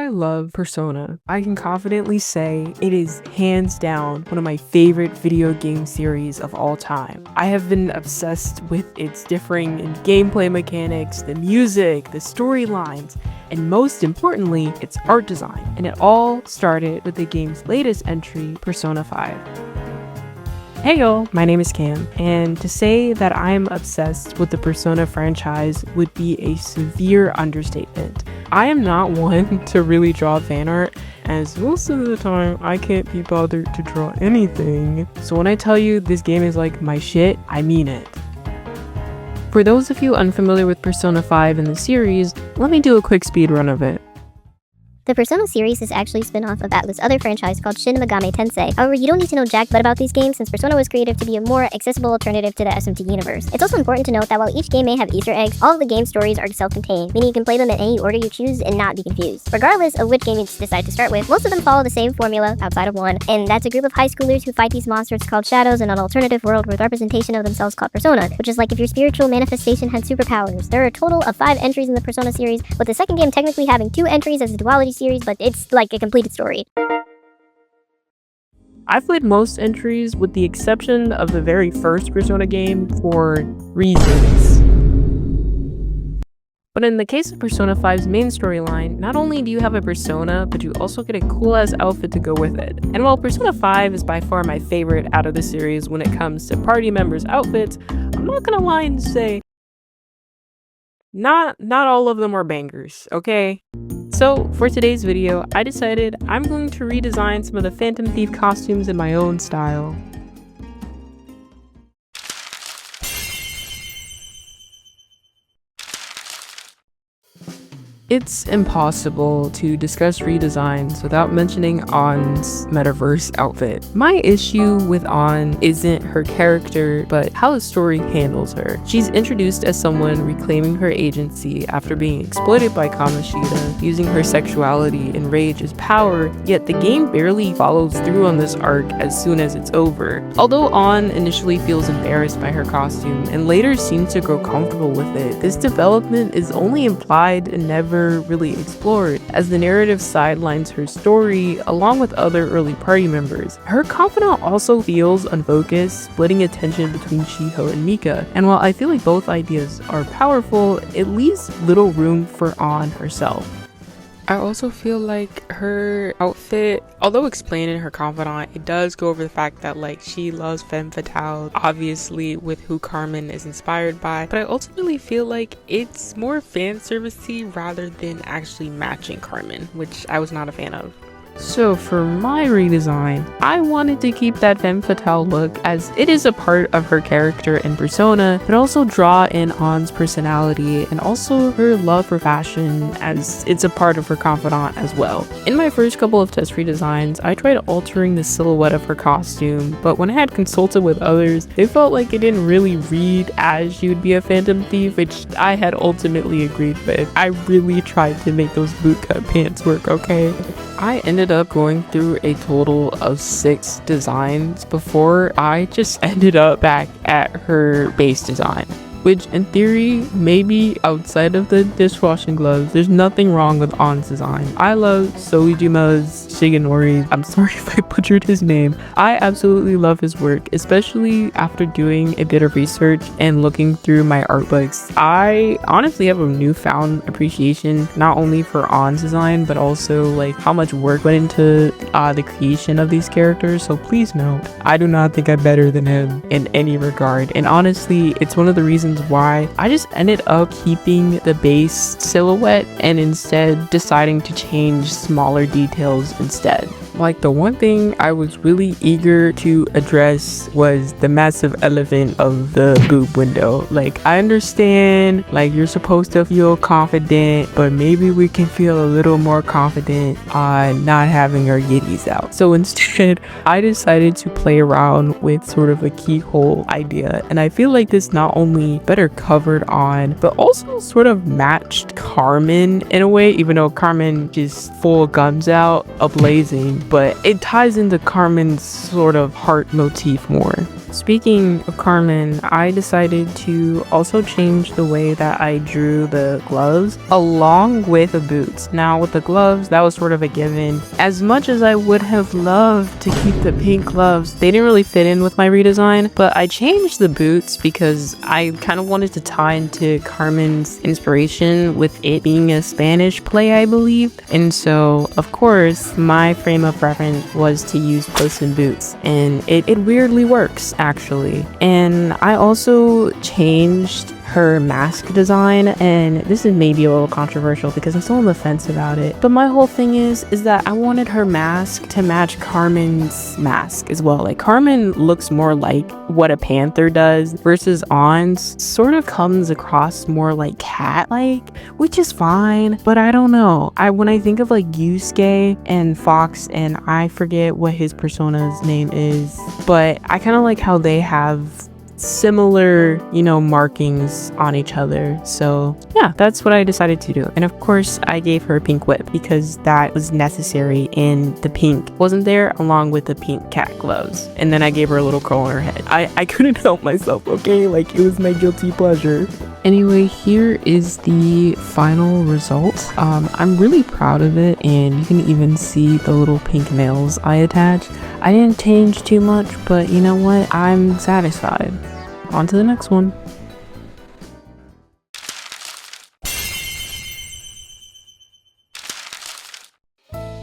I love Persona, I can confidently say it is hands down one of my favorite video game series of all time. I have been obsessed with its differing gameplay mechanics, the music, the storylines, and most importantly, its art design. And it all started with the game's latest entry, Persona 5. Hey y'all, my name is Cam, and to say that I'm obsessed with the Persona franchise would be a severe understatement. I am not one to really draw fan art, as most of the time I can't be bothered to draw anything. So when I tell you this game is like my shit, I mean it. For those of you unfamiliar with Persona 5 in the series, let me do a quick speed run of it. The Persona series is actually a spin-off of Atlus' other franchise called Shin Megami Tensei. However, you don't need to know jack butt about these games since Persona was created to be a more accessible alternative to the SMT universe. It's also important to note that while each game may have Easter eggs, all of the game's stories are self-contained, meaning you can play them in any order you choose and not be confused. Regardless of which game you decide to start with, most of them follow the same formula outside of one, and that's a group of high schoolers who fight these monsters called shadows in an alternative world with representation of themselves called Persona, which is like if your spiritual manifestation had superpowers. There are a total of 5 entries in the Persona series, with the second game technically having 2 entries as a duality series, but it's like a completed story. I've played most entries with the exception of the very first Persona game for reasons. But in the case of Persona 5's main storyline, not only do you have a persona, but you also get a cool-ass outfit to go with it. And while Persona 5 is by far my favorite out of the series when it comes to party members' outfits, I'm not gonna lie and say, not all of them are bangers, okay? So for today's video, I decided I'm going to redesign some of the Phantom Thief costumes in my own style. It's impossible to discuss redesigns without mentioning Ann's metaverse outfit. My issue with Ann isn't her character, but how the story handles her. She's introduced as someone reclaiming her agency after being exploited by Kamoshida, using her sexuality and rage as power, yet the game barely follows through on this arc as soon as it's over. Although Ann initially feels embarrassed by her costume and later seems to grow comfortable with it, this development is only implied and never really explored, as the narrative sidelines her story along with other early party members. Her confidant also feels unfocused, splitting attention between Shiho and Mika, and while I feel like both ideas are powerful, it leaves little room for Ann herself. I also feel like her outfit, although explaining her confidant, it does go over the fact that like she loves femme fatale, obviously with who Carmen is inspired by, but I ultimately feel like it's more fan servicey rather than actually matching Carmen, which I was not a fan of. So for my redesign, I wanted to keep that femme fatale look as it is a part of her character and persona, but also draw in Ann's personality and also her love for fashion as it's a part of her confidant as well. In my first couple of test redesigns, I tried altering the silhouette of her costume, but when I had consulted with others, they felt like it didn't really read as she would be a Phantom Thief, which I had ultimately agreed with. I really tried to make those bootcut pants work, okay? I ended up going through a total of 6 designs before I just ended up back at her base design, which in theory, maybe outside of the dishwashing gloves, there's nothing wrong with Ann's design. I love Soijima's Shigenori. I'm sorry if I butchered his name. I absolutely love his work, especially after doing a bit of research and looking through my art books. I honestly have a newfound appreciation not only for Ann's design, but also like how much work went into the creation of these characters. So please note, I do not think I'm better than him in any regard. And honestly, it's one of the reasons why I just ended up keeping the base silhouette and instead deciding to change smaller details instead. Like the one thing I was really eager to address was the massive elephant of the boob window. Like I understand like you're supposed to feel confident, but maybe we can feel a little more confident on not having our yitties out. So instead I decided to play around with sort of a keyhole idea, and I feel like this not only better covered on but also sort of matched Carmen in a way, even though Carmen just full guns out, ablazing, but it ties into Carmen's sort of heart motif more. Speaking of Carmen, I decided to also change the way that I drew the gloves along with the boots. Now with the gloves, that was sort of a given. As much as I would have loved to keep the pink gloves, they didn't really fit in with my redesign, but I changed the boots because I kind of wanted to tie into Carmen's inspiration with it being a Spanish play, I believe. And so, of course, my frame of reference was to use Puss in Boots, and it weirdly works, actually. And I also changed her mask design, and this is maybe a little controversial because I'm still on the fence about it, but my whole thing is that I wanted her mask to match Carmen's mask as well. Like, Carmen looks more like what a panther does versus Ann's sort of comes across more like cat-like, which is fine, but I don't know. When I think of like Yusuke and Fox, and I forget what his persona's name is, but I kind of like how they have similar, markings on each other. So yeah, that's what I decided to do. And of course, I gave her a pink whip because that was necessary, and the pink wasn't there along with the pink cat gloves. And then I gave her a little curl on her head. I couldn't help myself, okay? Like, it was my guilty pleasure. Anyway, here is the final result. I'm really proud of it, and you can even see the little pink nails I attached. I didn't change too much, but you know what? I'm satisfied. On to the next one.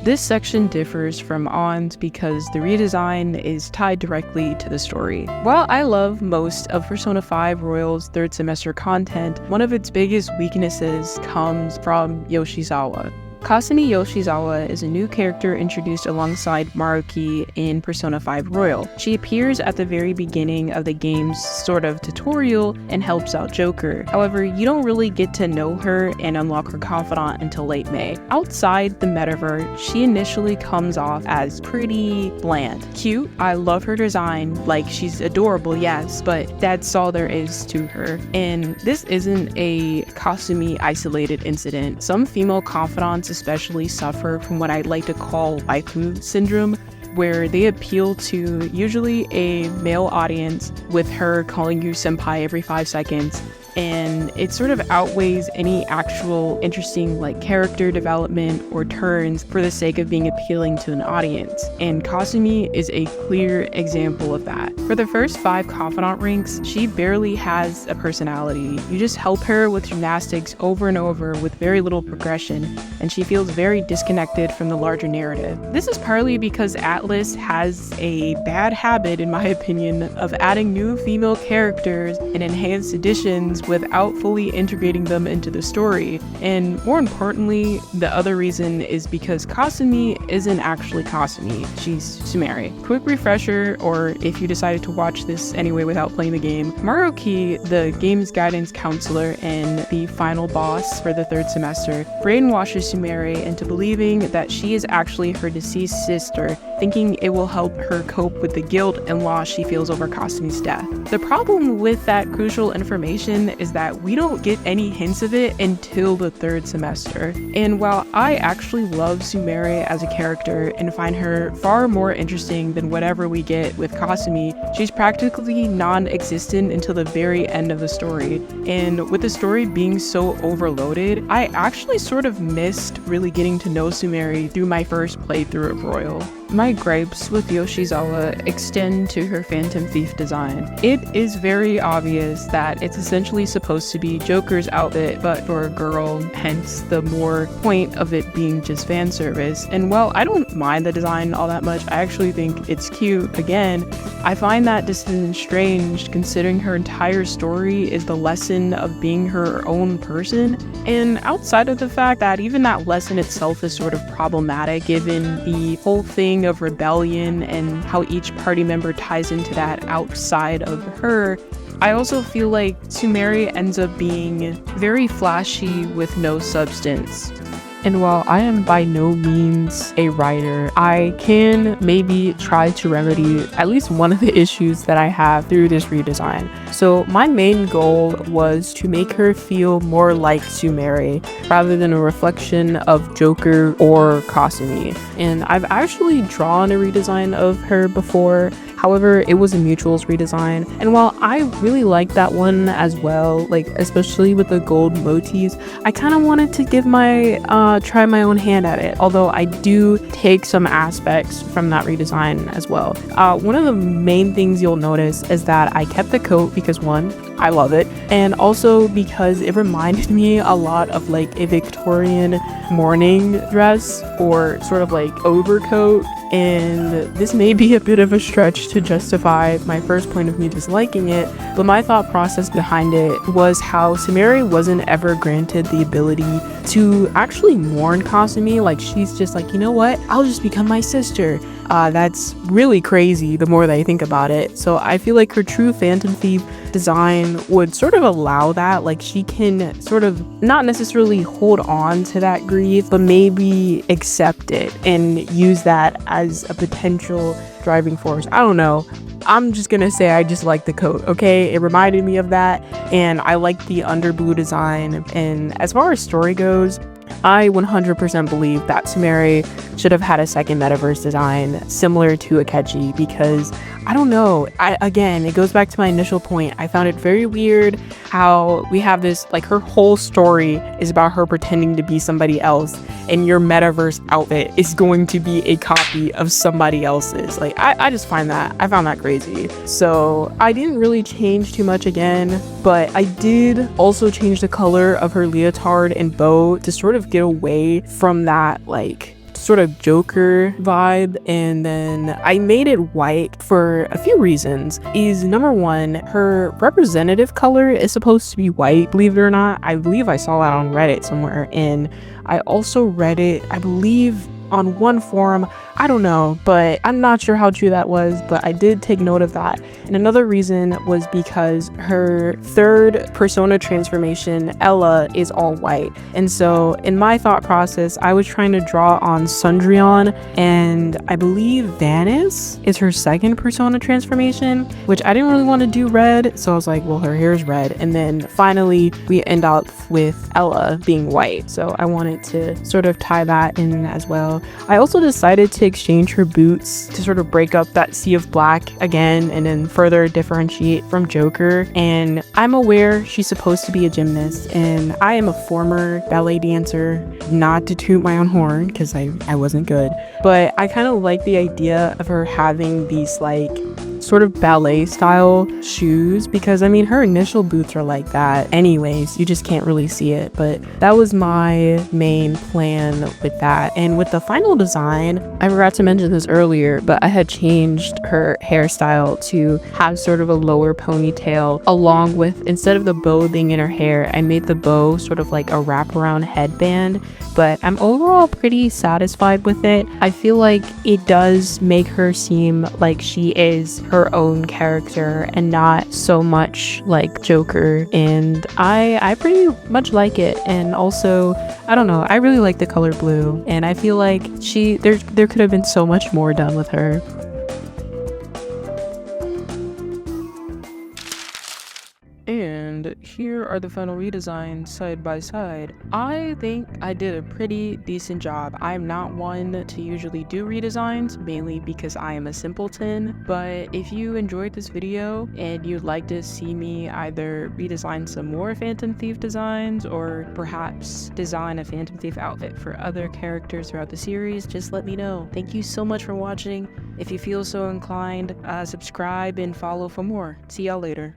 This section differs from Ann's because the redesign is tied directly to the story. While I love most of Persona 5 Royal's third semester content, one of its biggest weaknesses comes from Yoshizawa. Kasumi Yoshizawa is a new character introduced alongside Maruki in Persona 5 Royal. She appears at the very beginning of the game's sort of tutorial and helps out Joker. However, you don't really get to know her and unlock her confidant until late May. Outside the metaverse, she initially comes off as pretty bland. Cute, I love her design, like she's adorable, yes, but that's all there is to her. And this isn't a Kasumi isolated incident. Some female confidants especially suffer from what I'd like to call waifu syndrome, where they appeal to usually a male audience with her calling you senpai every 5 seconds, and it sort of outweighs any actual interesting character development or turns for the sake of being appealing to an audience. And Kasumi is a clear example of that. For the first 5 confidant ranks, she barely has a personality. You just help her with gymnastics over and over with very little progression, and she feels very disconnected from the larger narrative. This is partly because Atlas has a bad habit, in my opinion, of adding new female characters and enhanced editions without fully integrating them into the story. And more importantly, the other reason is because Kasumi isn't actually Kasumi, she's Sumire. Quick refresher, or if you decided to watch this anyway without playing the game, Maruki, the game's guidance counselor and the final boss for the third semester, brainwashes Sumire into believing that she is actually her deceased sister, thinking it will help her cope with the guilt and loss she feels over Kasumi's death. The problem with that crucial information is that we don't get any hints of it until the third semester. And while I actually love Sumire as a character and find her far more interesting than whatever we get with Kasumi, she's practically non-existent until the very end of the story. And with the story being so overloaded, I actually sort of missed really getting to know Sumire through my first playthrough of Royal. My gripes with Yoshizawa extend to her Phantom Thief design. It is very obvious that it's essentially supposed to be Joker's outfit but for a girl, hence the more point of it being just fan service. And while I don't mind the design all that much, I actually think it's cute. Again, I find that decision strange considering her entire story is the lesson of being her own person. And outside of the fact that even that lesson itself is sort of problematic given the whole thing of rebellion and how each party member ties into that outside of her, I also feel like Sumire ends up being very flashy with no substance. And while I am by no means a writer, I can maybe try to remedy at least one of the issues that I have through this redesign. So my main goal was to make her feel more like Sumire rather than a reflection of Joker or Kasumi. And I've actually drawn a redesign of her before, However, it was a mutuals redesign, and while I really liked that one as well, like especially with the gold motifs, I kind of wanted to give my try my own hand at it, although I do take some aspects from that redesign as well. One of the main things you'll notice is that I kept the coat because one, I love it, and also because it reminded me a lot of like a Victorian morning dress or sort of like overcoat. And this may be a bit of a stretch to justify my first point of me disliking it, but my thought process behind it was how Sumeri wasn't ever granted the ability to actually mourn Kasumi. Like, she's just like, you know what, I'll just become my sister. That's really crazy the more that I think about it. So I feel like her true Phantom Thief design would sort of allow that. Like, she can sort of not necessarily hold on to that grief, but maybe accept it and use that as a potential driving force. I don't know. I'm just gonna say I just like the coat, okay? It reminded me of that, and I like the underblue design. And as far as story goes, I 100% believe that Sumeri should have had a second metaverse design similar to Akechi, because I don't know, again, it goes back to my initial point. I found it very weird how we have this, like, her whole story is about her pretending to be somebody else, and your metaverse outfit is going to be a copy of somebody else's. Like, I just find that, I found that crazy. So I didn't really change too much again, but I did also change the color of her leotard and bow to sort of get away from that, like, sort of Joker vibe. And then I made it white for a few reasons. Is number one, her representative color is supposed to be white, believe it or not. I believe I saw that on Reddit somewhere, and I also read it, I believe, on one forum. I don't know, but I'm not sure how true that was, but I did take note of that. And another reason was because her third persona transformation, Ella, is all white. And so in my thought process, I was trying to draw on Sundrion, and I believe Vanis is her second persona transformation, which I didn't really want to do red. So I was like, well, her hair is red. And then finally we end up with Ella being white. So I wanted to sort of tie that in as well. I also decided to exchange her boots to sort of break up that sea of black again and then further differentiate from Joker. And I'm aware she's supposed to be a gymnast, and I am a former ballet dancer, not to toot my own horn because I wasn't good, but I kind of like the idea of her having these like sort of ballet style shoes, because I mean her initial boots are like that anyways, you just can't really see it. But that was my main plan with that. And with the final design, I forgot to mention this earlier, but I had changed her hairstyle to have sort of a lower ponytail, along with, instead of the bow being in her hair, I made the bow sort of like a wraparound headband. But I'm overall pretty satisfied with it. I feel like it does make her seem like she is her own character and not so much like Joker, and I pretty much like it. And also, I don't know, I really like the color blue, and I feel like there could have been so much more done with her. And here are the final redesigns side by side. I think I did a pretty decent job. I'm not one to usually do redesigns, mainly because I am a simpleton, but if you enjoyed this video and you'd like to see me either redesign some more Phantom Thief designs or perhaps design a Phantom Thief outfit for other characters throughout the series, just let me know. Thank you so much for watching. If you feel so inclined, subscribe and follow for more. See y'all later.